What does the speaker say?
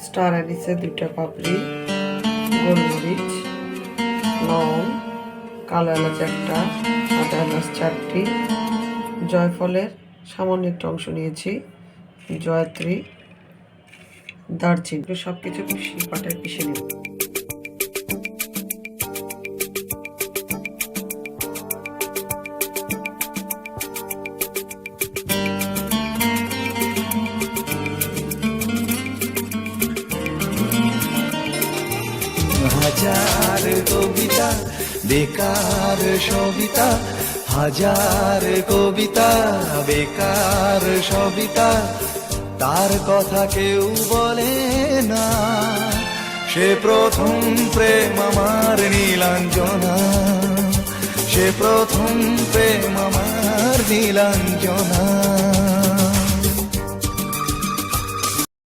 Star অ্যানিসে 2টা পাপড়ি, গোলমরিচ, লবণ, কালো এলাচ 1টা, সাদা এলাচ 4টি, জয়ফলের সামান্য একটু অংশ নিয়েছি, জয়ত্রী, দারচিনি। সব কিছু শিলপাটায় পিষে নেব। হাজার কবিতা বেকার সবিতা, হাজার কবিতা বেকার সবিতা, তার কথা কেউ বলে না। সে প্রথম প্রেম আমার নীলাঞ্জনা, সে প্রথম প্রেম আমার নীলাঞ্জনা।